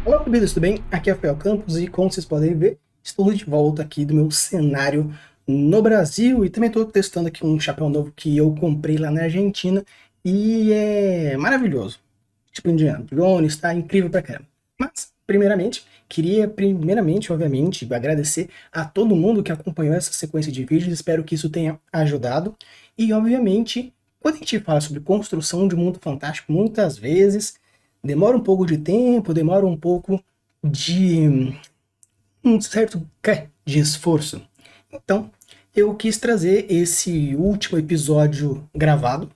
Olá, queridos, tudo bem? Aqui é Rafael Campos e, como vocês podem ver, estou de volta aqui do meu cenário no Brasil e também estou testando aqui um chapéu novo que eu comprei lá na Argentina e é maravilhoso. Tipo Indiana Jones, está incrível pra caramba. Mas, queria obviamente, agradecer a todo mundo que acompanhou essa sequência de vídeos, espero que isso tenha ajudado e, obviamente, quando a gente fala sobre construção de um mundo fantástico, muitas vezes demora um pouco de tempo, demora um pouco de um certo de esforço. Então, eu quis trazer esse último episódio gravado,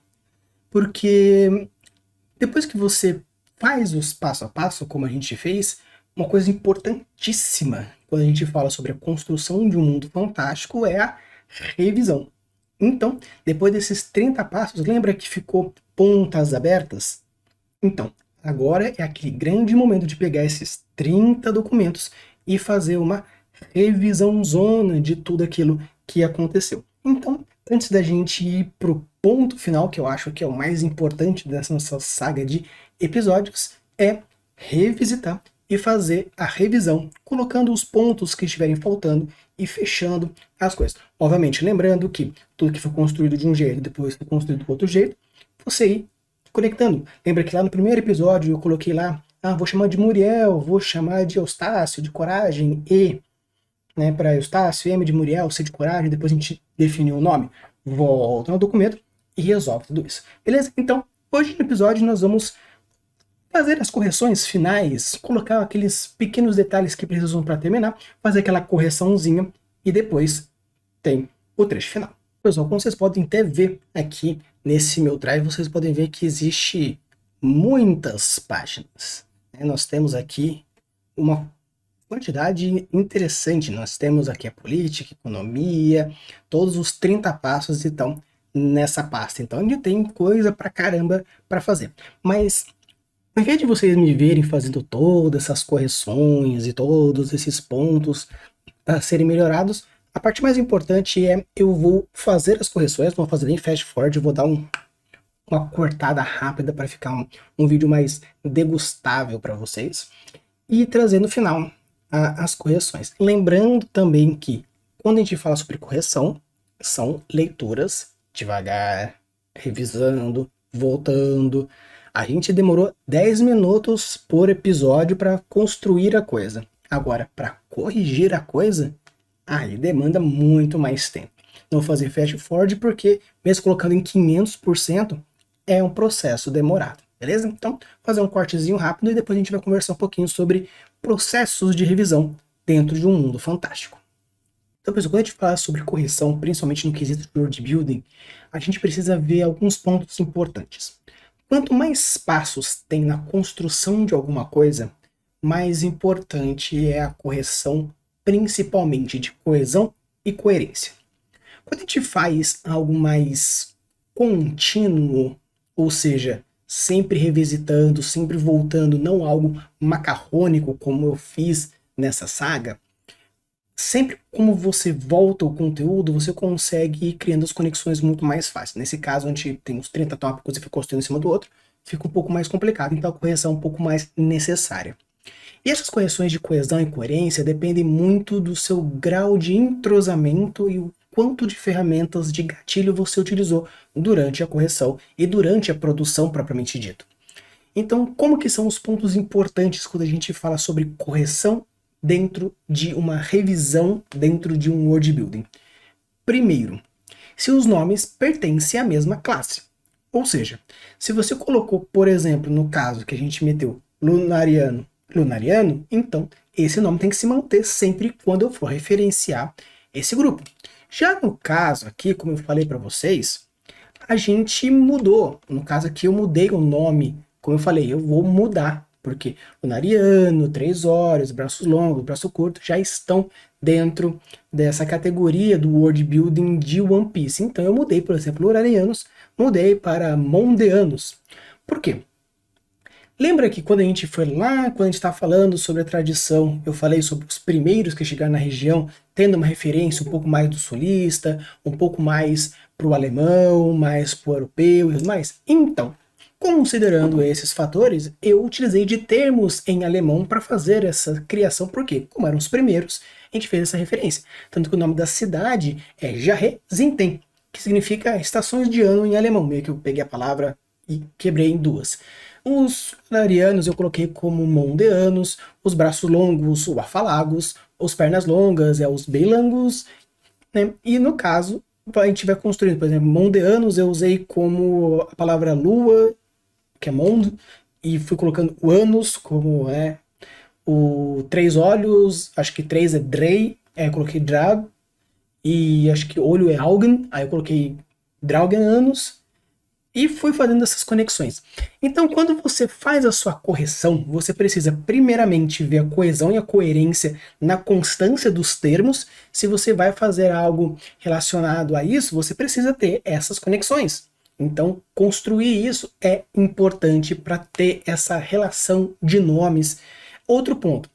porque depois que você faz os passo a passo, como a gente fez, uma coisa importantíssima quando a gente fala sobre a construção de um mundo fantástico é a revisão. Então, depois desses 30 passos, lembra que ficou pontas abertas? Então, agora é aquele grande momento de pegar esses 30 documentos e fazer uma revisão zona de tudo aquilo que aconteceu. Então, antes da gente ir pro ponto final, que eu acho que é o mais importante dessa nossa saga de episódios, é revisitar e fazer a revisão, colocando os pontos que estiverem faltando e fechando as coisas. Obviamente, lembrando que tudo que foi construído de um jeito, depois foi construído do outro jeito, você ir conectando. Lembra que lá no primeiro episódio eu coloquei lá, vou chamar de Muriel, vou chamar de Eustácio, de coragem, E, né, para Eustácio, M de Muriel, C de coragem, depois a gente definiu o nome. Volta no documento e resolve tudo isso. Beleza? Então, hoje no episódio nós vamos fazer as correções finais, colocar aqueles pequenos detalhes que precisam para terminar, fazer aquela correçãozinha e depois tem o trecho final. Pessoal, como vocês podem até ver aqui nesse meu drive, vocês podem ver que existe muitas páginas. Nós temos aqui uma quantidade interessante. Nós temos aqui a política, economia, todos os 30 passos estão nessa pasta. Então, ainda tem coisa pra caramba para fazer. Mas, ao invés de vocês me verem fazendo todas essas correções e todos esses pontos a serem melhorados, a parte mais importante é eu vou fazer as correções, não vou fazer nem fast forward, eu vou dar uma cortada rápida para ficar um vídeo mais degustável para vocês e trazer no final as correções. Lembrando também que quando a gente fala sobre correção, são leituras devagar, revisando, voltando. A gente demorou 10 minutos por episódio para construir a coisa. Agora, para corrigir a coisa, aí demanda muito mais tempo. Não vou fazer fast forward porque, mesmo colocando em 500%, é um processo demorado, beleza? Então, fazer um cortezinho rápido e depois a gente vai conversar um pouquinho sobre processos de revisão dentro de um mundo fantástico. Então, pessoal, quando a gente fala sobre correção, principalmente no quesito de world building, a gente precisa ver alguns pontos importantes. Quanto mais passos tem na construção de alguma coisa, mais importante é a correção, principalmente de coesão e coerência. Quando a gente faz algo mais contínuo, ou seja, sempre revisitando, sempre voltando, não algo macarrônico como eu fiz nessa saga, sempre como você volta o conteúdo, você consegue ir criando as conexões muito mais fácil. Nesse caso, a gente tem os 30 tópicos e fica construindo em cima do outro, fica um pouco mais complicado, então a correção é um pouco mais necessária. E essas correções de coesão e coerência dependem muito do seu grau de entrosamento e o quanto de ferramentas de gatilho você utilizou durante a correção e durante a produção propriamente dito. Então, como que são os pontos importantes quando a gente fala sobre correção dentro de uma revisão, dentro de um world building? Primeiro, se os nomes pertencem à mesma classe. Ou seja, se você colocou, por exemplo, no caso que a gente meteu Lunariano, Lunariano, então esse nome tem que se manter sempre quando eu for referenciar esse grupo. Já no caso aqui, como eu falei para vocês, a gente mudou. No caso aqui eu mudei o nome, como eu falei, eu vou mudar, porque Lunariano, 3 horas, braços longos, braço curto, já estão dentro dessa categoria do world building de One Piece. Então eu mudei, por exemplo, Lunarianos, mudei para Mondeanos. Por quê? Lembra que quando a gente foi lá, quando a gente estava falando sobre a tradição, eu falei sobre os primeiros que chegaram na região, tendo uma referência um pouco mais do sulista, um pouco mais para o alemão, mais para o europeu e tudo mais? Então, Considerando esses fatores, eu utilizei de termos em alemão para fazer essa criação, porque, como eram os primeiros, a gente fez essa referência. Tanto que o nome da cidade é Jahrezinten, que significa estações de ano em alemão. Meio que eu peguei a palavra e quebrei em duas. Os arianos eu coloquei como mondeanos, os braços longos, o afalagos, os pernas longas, os beilangos, né? E no caso, a gente vai construindo, por exemplo, mondeanos eu usei como a palavra lua, que é mond, e fui colocando o anos, como é o três olhos, acho que três é drei, eu coloquei drag, e acho que olho é augen, aí eu coloquei draugen anos, e fui fazendo essas conexões. Então, quando você faz a sua correção, você precisa primeiramente ver a coesão e a coerência na constância dos termos. Se você vai fazer algo relacionado a isso, você precisa ter essas conexões. Então, construir isso é importante para ter essa relação de nomes. Outro ponto.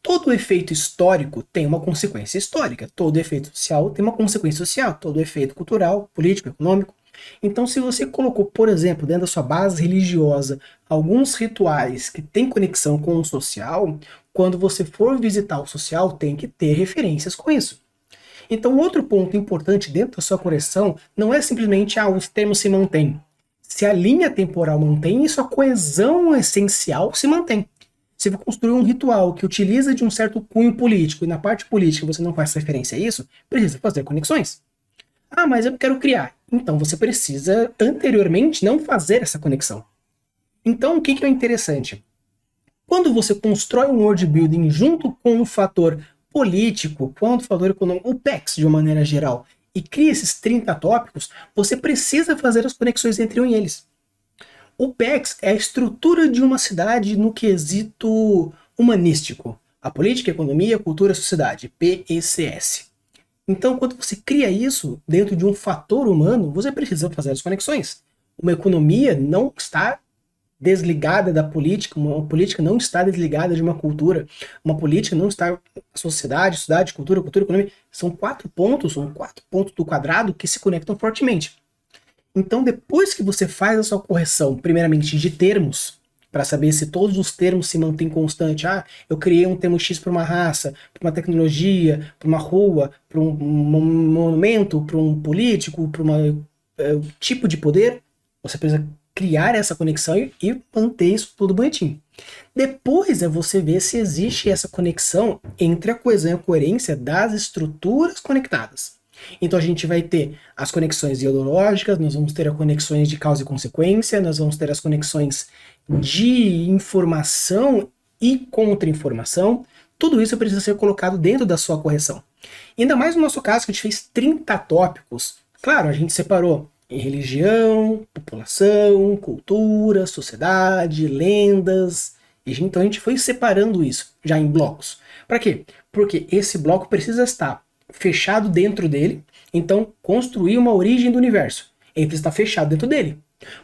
Todo efeito histórico tem uma consequência histórica. Todo efeito social tem uma consequência social. Todo efeito cultural, político, econômico. Então, se você colocou, por exemplo, dentro da sua base religiosa, alguns rituais que têm conexão com o social, quando você for visitar o social, tem que ter referências com isso. Então, outro ponto importante dentro da sua correção não é simplesmente os termos se mantêm. Se a linha temporal mantém, isso a coesão essencial se mantém. Se você construir um ritual que utiliza de um certo cunho político e na parte política você não faz referência a isso, precisa fazer conexões. Ah, mas eu quero criar. Então você precisa anteriormente não fazer essa conexão. Então o que é interessante? Quando você constrói um world building junto com o fator político, quanto o fator econômico, o PEX de uma maneira geral, e cria esses 30 tópicos, você precisa fazer as conexões entre eles. O PEX é a estrutura de uma cidade no quesito humanístico. A política, economia, cultura, sociedade, PECS. Então, quando você cria isso dentro de um fator humano, você precisa fazer as conexões. Uma economia não está desligada da política, uma política não está desligada de uma cultura, uma política não está sociedade, cultura, economia. São quatro pontos do quadrado que se conectam fortemente. Então, depois que você faz a sua correção, primeiramente de termos, para saber se todos os termos se mantêm constante. Ah, eu criei um termo X para uma raça, para uma tecnologia, para uma rua, para um monumento, para um político, para um tipo de poder. Você precisa criar essa conexão e manter isso tudo bonitinho. Depois é você ver se existe essa conexão entre a coesão e a coerência das estruturas conectadas. Então a gente vai ter as conexões ideológicas, nós vamos ter as conexões de causa e consequência, nós vamos ter as conexões de informação e contra-informação. Tudo isso precisa ser colocado dentro da sua correção. Ainda mais no nosso caso, que a gente fez 30 tópicos. Claro, a gente separou em religião, população, cultura, sociedade, lendas. Então a gente foi separando isso já em blocos. Para quê? Porque esse bloco precisa estar fechado dentro dele, então construir uma origem do universo. Ele precisa estar fechado dentro dele.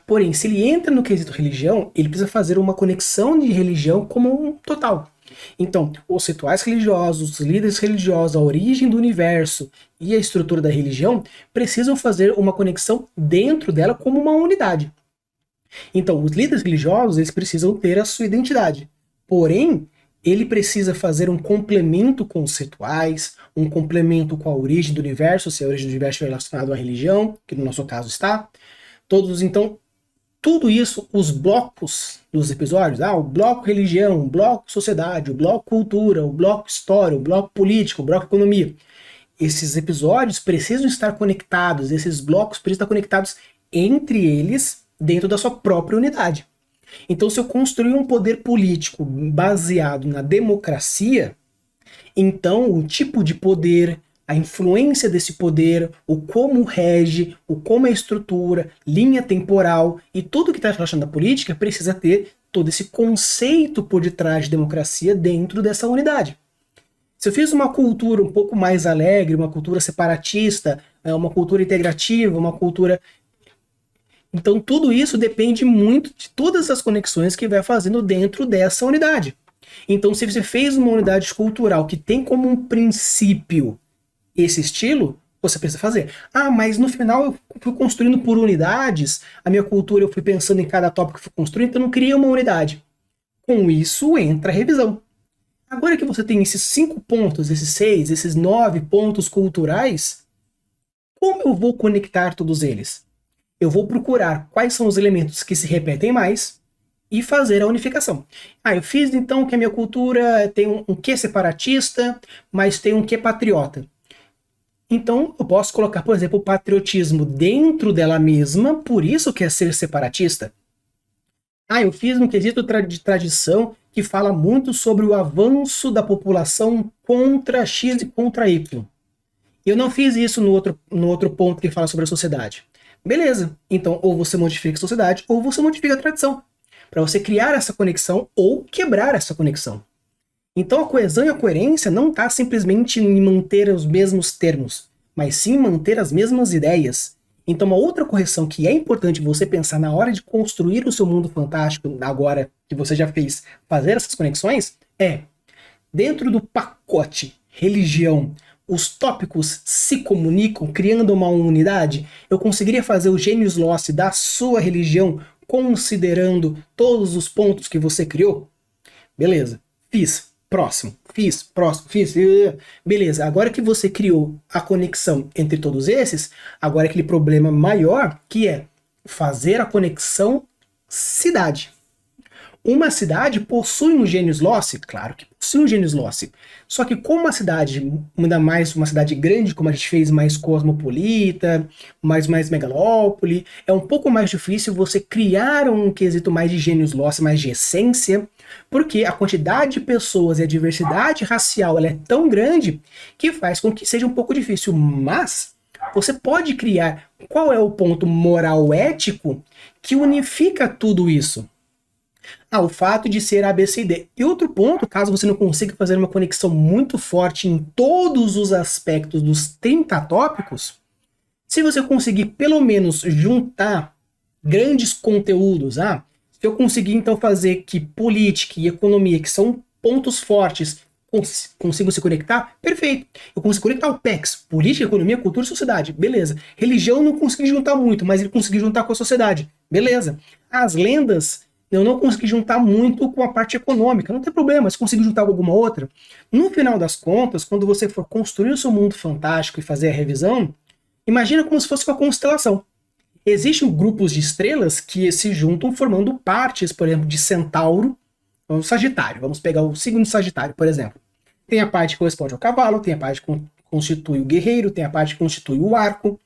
Porém, se ele entra no quesito religião, ele precisa fazer uma conexão de religião como um total. Então, os rituais religiosos, os líderes religiosos, a origem do universo e a estrutura da religião precisam fazer uma conexão dentro dela como uma unidade. Então, os líderes religiosos, eles precisam ter a sua identidade. Porém, ele precisa fazer um complemento com os rituais, um complemento com a origem do universo, se a origem do universo é relacionada à religião, que no nosso caso está. Então, tudo isso, os blocos dos episódios, o bloco religião, o bloco sociedade, o bloco cultura, o bloco história, o bloco político, o bloco economia. Esses episódios precisam estar conectados, esses blocos precisam estar conectados entre eles dentro da sua própria unidade. Então, se eu construir um poder político baseado na democracia, então o tipo de poder, a influência desse poder, o como rege, o como é a estrutura, linha temporal e tudo que está relacionado à política precisa ter todo esse conceito por detrás de democracia dentro dessa unidade. Se eu fiz uma cultura um pouco mais alegre, uma cultura separatista, uma cultura integrativa, uma cultura... Então tudo isso depende muito de todas as conexões que vai fazendo dentro dessa unidade. Então se você fez uma unidade cultural que tem como um princípio esse estilo, Você precisa fazer. Ah, mas no final eu fui construindo por unidades, a minha cultura eu fui pensando em cada tópico que fui construindo, então eu não criei uma unidade. Com isso entra a revisão. Agora que você tem esses 5 pontos, esses 6, esses 9 pontos culturais, como eu vou conectar todos eles? Eu vou procurar quais são os elementos que se repetem mais e fazer a unificação. Ah, eu fiz então que a minha cultura tem um quê separatista, mas tem um quê patriota. Então eu posso colocar, por exemplo, o patriotismo dentro dela mesma, por isso que é ser separatista. Ah, eu fiz um quesito de tradição que fala muito sobre o avanço da população contra X e contra Y. Eu não fiz isso no outro ponto que fala sobre a sociedade. Beleza, então ou você modifica a sociedade ou você modifica a tradição, para você criar essa conexão ou quebrar essa conexão. Então a coesão e a coerência não está simplesmente em manter os mesmos termos, mas sim manter as mesmas ideias. Então uma outra correção que é importante você pensar na hora de construir o seu mundo fantástico, agora que você já fez, fazer essas conexões, é dentro do pacote religião, os tópicos se comunicam, criando uma unidade. Eu conseguiria fazer o Genius Loci da sua religião considerando todos os pontos que você criou? Beleza, fiz. Próximo, fiz, próximo, fiz. Beleza, agora que você criou a conexão entre todos esses, agora aquele problema maior que é fazer a conexão cidade. Uma cidade possui um Genius Loci? Claro que possui um Genius Loci. Só que como uma cidade, ainda mais uma cidade grande, como a gente fez, mais cosmopolita, mais megalópole, é um pouco mais difícil você criar um quesito mais de Genius Loci, mais de essência, porque a quantidade de pessoas e a diversidade racial ela é tão grande que faz com que seja um pouco difícil. Mas você pode criar qual é o ponto moral ético que unifica tudo isso. Ah, o fato de ser ABCD. E outro ponto, caso você não consiga fazer uma conexão muito forte em todos os aspectos dos 30 tópicos, se você conseguir pelo menos juntar grandes conteúdos, se eu conseguir então fazer que política e economia, que são pontos fortes, consigo se conectar, perfeito. Eu consigo conectar o PEX, política, economia, cultura e sociedade, beleza. Religião não consegui juntar muito, mas ele conseguiu juntar com a sociedade, beleza. As lendas eu não consegui juntar muito com a parte econômica, não tem problema, se conseguir juntar com alguma outra. No final das contas, quando você for construir o seu mundo fantástico e fazer a revisão, imagina como se fosse uma constelação. Existem grupos de estrelas que se juntam formando partes, por exemplo, de Centauro, ou Sagitário. Vamos pegar o signo de Sagitário, por exemplo. Tem a parte que corresponde ao cavalo, tem a parte que constitui o guerreiro, tem a parte que constitui o arco.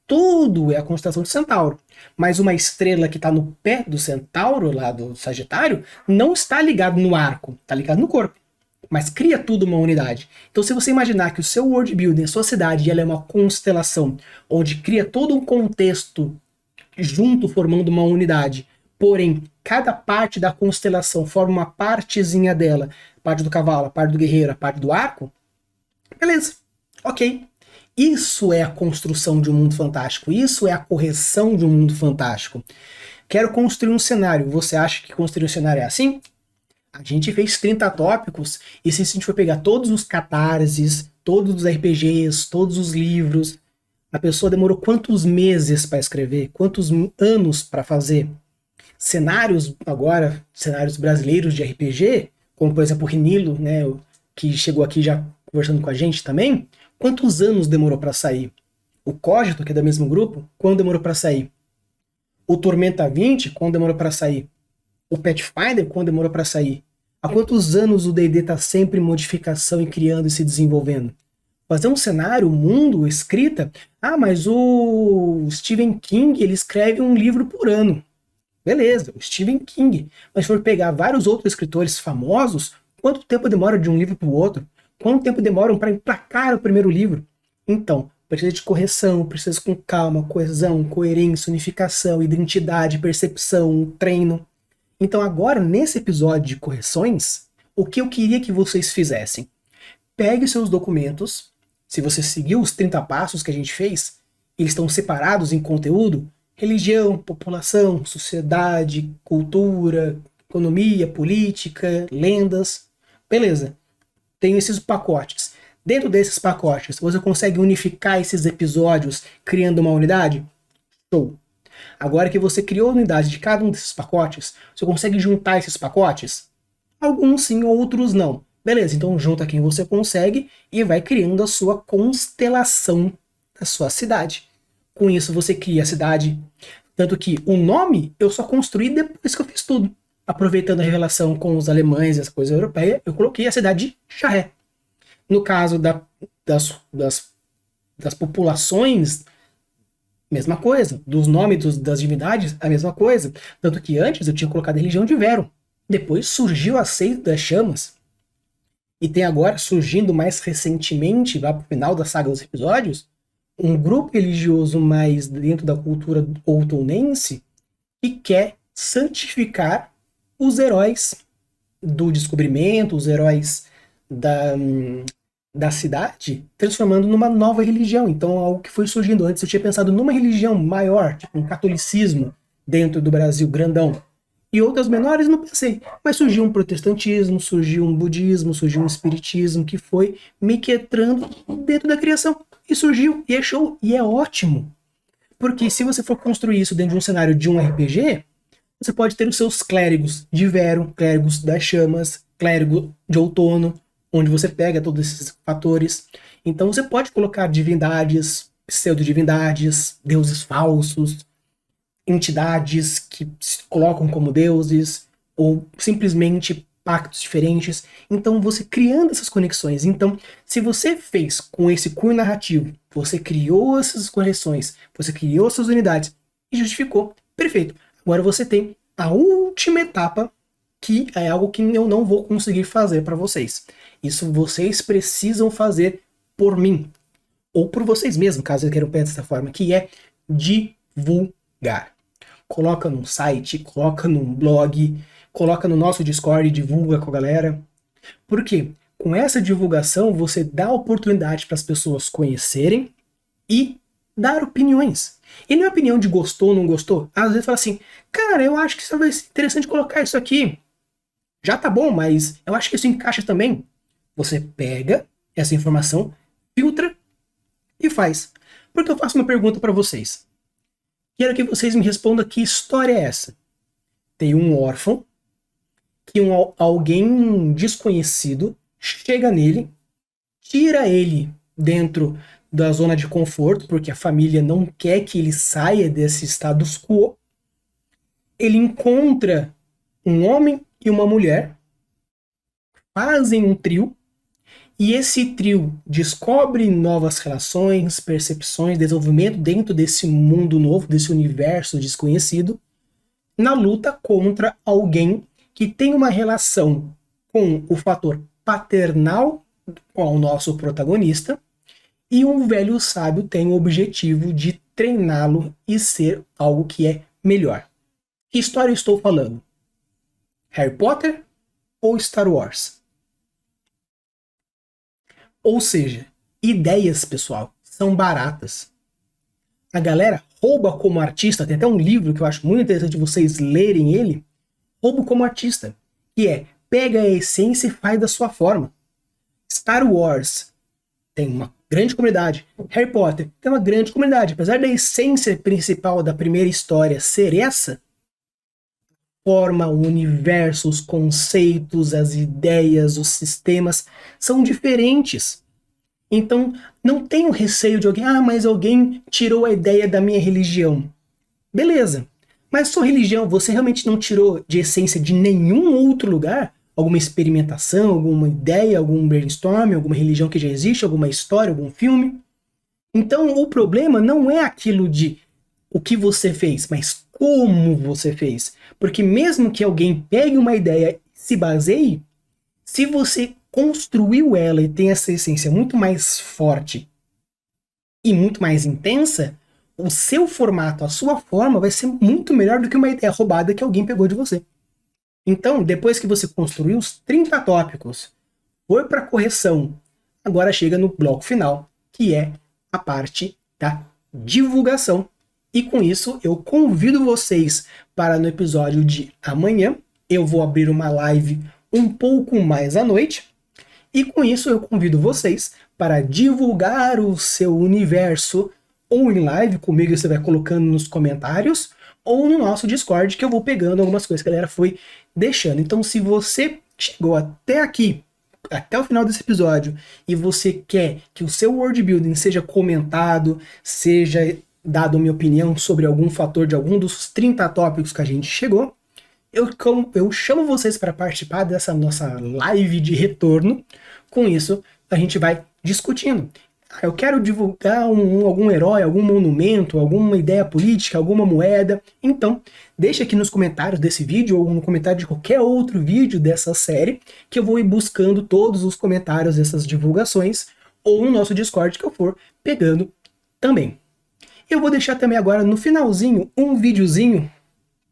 Tudo é a constelação de Centauro. Mas uma estrela que está no pé do Centauro, lá do Sagitário, não está ligado no arco, está ligado no corpo. Mas cria tudo uma unidade. Então se você imaginar que o seu world building, a sua cidade, ela é uma constelação, onde cria todo um contexto junto formando uma unidade, porém cada parte da constelação forma uma partezinha dela, a parte do cavalo, a parte do guerreiro, a parte do arco, beleza, ok. Isso é a construção de um mundo fantástico. Isso é a correção de um mundo fantástico. Quero construir um cenário. Você acha que construir um cenário é assim? A gente fez 30 tópicos e se a gente for pegar todos os catarses, todos os RPGs, todos os livros, a pessoa demorou quantos meses para escrever? Quantos anos para fazer? Cenários agora, cenários brasileiros de RPG, como por exemplo o Rinilo, né, que chegou aqui já conversando com a gente também, quantos anos demorou para sair? O Cogito, que é do mesmo grupo, quando demorou para sair? O Tormenta 20, quando demorou para sair? O Pathfinder, quando demorou para sair? Há quantos anos o D&D está sempre em modificação e criando e se desenvolvendo? Fazer um cenário, um mundo, escrita... mas o Stephen King, ele escreve um livro por ano. Beleza, o Stephen King. Mas se for pegar vários outros escritores famosos, quanto tempo demora de um livro para o outro? Quanto tempo demoram para emplacar o primeiro livro? Então, precisa de correção, precisa com calma, coesão, coerência, unificação, identidade, percepção, treino. Então agora, nesse episódio de correções, o que eu queria que vocês fizessem? Pegue seus documentos, se você seguiu os 30 passos que a gente fez, eles estão separados em conteúdo, religião, população, sociedade, cultura, economia, política, lendas, beleza. Tenho esses pacotes. Dentro desses pacotes, você consegue unificar esses episódios criando uma unidade? Show! Agora que você criou a unidade de cada um desses pacotes, você consegue juntar esses pacotes? Alguns sim, outros não. Beleza, então junta quem você consegue e vai criando a sua constelação da sua cidade. Com isso você cria a cidade. Tanto que o nome eu só construí depois que eu fiz tudo. Aproveitando a revelação com os alemães e essa coisa europeia, eu coloquei a cidade de Charré. No caso das populações, mesma coisa. Dos nomes das divindades, a mesma coisa. Tanto que antes eu tinha colocado a religião de Vero. Depois surgiu a seita das chamas. E tem agora, surgindo mais recentemente, lá pro final da saga dos episódios, um grupo religioso mais dentro da cultura outonense que quer santificar os heróis do descobrimento, os heróis da cidade, transformando numa nova religião. Então, algo que foi surgindo antes, eu tinha pensado numa religião maior, tipo um catolicismo dentro do Brasil, grandão. E outras menores não pensei. Mas surgiu um protestantismo, surgiu um budismo, surgiu um espiritismo, que foi meio que entrando dentro da criação. E surgiu, e é show, e é ótimo. Porque se você for construir isso dentro de um cenário de um RPG, você pode ter os seus clérigos de Vero, clérigos das chamas, clérigo de outono, onde você pega todos esses fatores. Então você pode colocar divindades, pseudo-divindades, deuses falsos, entidades que se colocam como deuses, ou simplesmente pactos diferentes. Então você criando essas conexões. Então, se você fez com esse cunho narrativo, você criou essas conexões, você criou essas unidades e justificou, perfeito. Agora você tem a última etapa, que é algo que eu não vou conseguir fazer para vocês. Isso vocês precisam fazer por mim, ou por vocês mesmos, caso eu queiram pensar dessa forma, que é divulgar. Coloca num site, coloca num blog, coloca no nosso Discord, divulga com a galera. Por quê? Com essa divulgação, você dá oportunidade para as pessoas conhecerem e dar opiniões. E não é opinião de gostou ou não gostou. Às vezes fala assim, cara, eu acho que isso vai ser interessante colocar isso aqui. Já tá bom, mas eu acho que isso encaixa também. Você pega essa informação, filtra e faz. Porque eu faço uma pergunta para vocês. Quero que vocês me respondam que história é essa. Tem um órfão que alguém desconhecido chega nele, tira ele dentro da zona de conforto, porque a família não quer que ele saia desse status quo. Ele encontra um homem e uma mulher, fazem um trio, e esse trio descobre novas relações, percepções, desenvolvimento dentro desse mundo novo, desse universo desconhecido, na luta contra alguém que tem uma relação com o fator paternal com o nosso protagonista, e um velho sábio tem o objetivo de treiná-lo e ser algo que é melhor. Que história eu estou falando? Harry Potter ou Star Wars? Ou seja, ideias, pessoal, são baratas. A galera rouba como artista, tem até um livro que eu acho muito interessante vocês lerem ele, rouba como artista, que é, pega a essência e faz da sua forma. Star Wars tem uma grande comunidade, Harry Potter tem uma grande comunidade, apesar da essência principal da primeira história ser essa, forma, o universo, os conceitos, as ideias, os sistemas são diferentes. Então, não tenho receio de alguém, mas alguém tirou a ideia da minha religião. Beleza. Mas sua religião, você realmente não tirou de essência de nenhum outro lugar? Alguma experimentação, alguma ideia, algum brainstorm, alguma religião que já existe, alguma história, algum filme? Então, o problema não é aquilo de o que você fez, mas como você fez. Porque mesmo que alguém pegue uma ideia e se baseie, se você construiu ela e tem essa essência muito mais forte e muito mais intensa, o seu formato, a sua forma vai ser muito melhor do que uma ideia roubada que alguém pegou de você. Então, depois que você construiu os 30 tópicos, foi para correção, agora chega no bloco final, que é a parte da divulgação. E com isso, eu convido vocês para no episódio de amanhã, eu vou abrir uma live um pouco mais à noite, E com isso eu convido vocês para divulgar o seu universo ou em live comigo, você vai colocando nos comentários, ou no nosso Discord, que eu vou pegando algumas coisas que a galera foi deixando. Então, se você chegou até aqui, até o final desse episódio, e você quer que o seu world building seja comentado, seja dado a minha opinião sobre algum fator de algum dos 30 tópicos que a gente chegou, eu chamo vocês para participar dessa nossa live de retorno. Com isso, a gente vai discutindo. Eu quero divulgar algum herói, algum monumento, alguma ideia política, alguma moeda. Então, deixa aqui nos comentários desse vídeo ou no comentário de qualquer outro vídeo dessa série, que eu vou ir buscando todos os comentários dessas divulgações, ou no nosso Discord que eu for pegando também. Eu vou deixar também agora no finalzinho um videozinho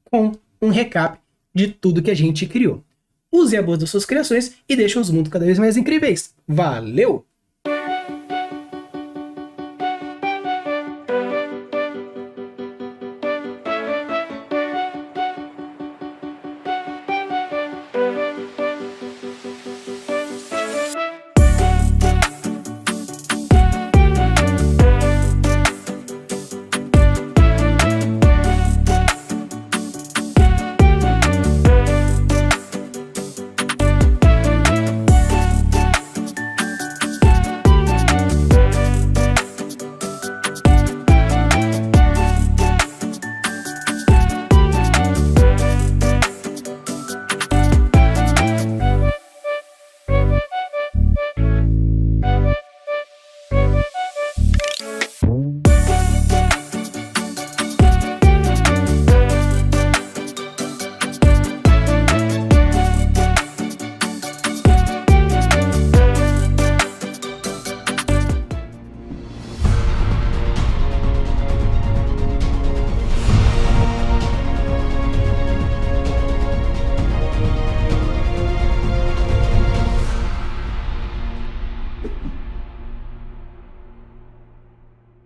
com um recap de tudo que a gente criou. Use a boa das suas criações e deixe os mundos cada vez mais incríveis. Valeu!